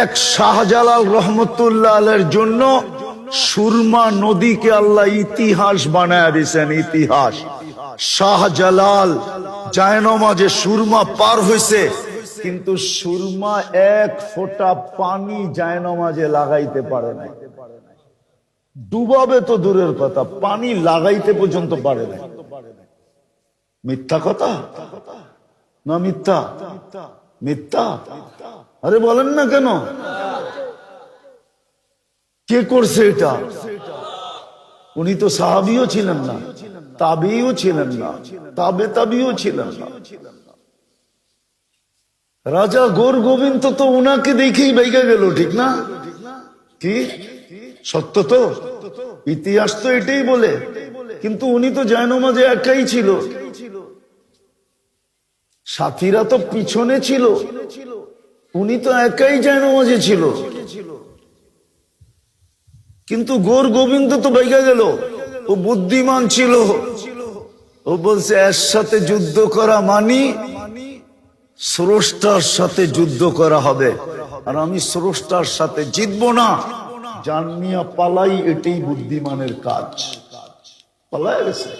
এক শাহজালাল রহমতুল্লাহ আলাইহির জন্য সুরমা নদীকে আল্লাহ ইতিহাস বানায় দিয়েছেন। ইতিহাস। শাহজালাল জায়নামাজে সুরমা পার হয়েছে, কিন্তু সুরমা এক ফোঁটা পানি জায়নামাজে লাগাইতে পারে না। ডুবাবে তো দূরের কথা, পানি লাগাইতে পর্যন্ত পারে না। মিথ্যা কথা না মিথ্যা? মিথ্যা। আরে বলেন না কেন? কে করছে এটা? উনি তো সাহাবিও ছিলেন না, তাবিও ছিলেন না, তাবিও ছিলেন না। রাজা গোর গোবিন্দ তো উনাকে দেখেই বাইকা গেল, ঠিক না? কি সত্য তো? ইতিহাস তো এটাই বলে। কিন্তু উনি তো জায়নামাজে একাই ছিল, সাথীরা তো পিছনে ছিল, উনি তো একাই জায়নামাজে ছিল। কিন্তু গোর গোবিন্দ তো বাইকা গেল। ও বুদ্ধিমান ছিল, ও বলছে এর সাথে যুদ্ধ করা মানি স্রষ্টার সাথে যুদ্ধ করা হবে, আর আমি স্রষ্টার সাথে জিতবো না, জান নিয়া পালাই। এটাই বুদ্ধিমানের কাজ। পালায় গেছে।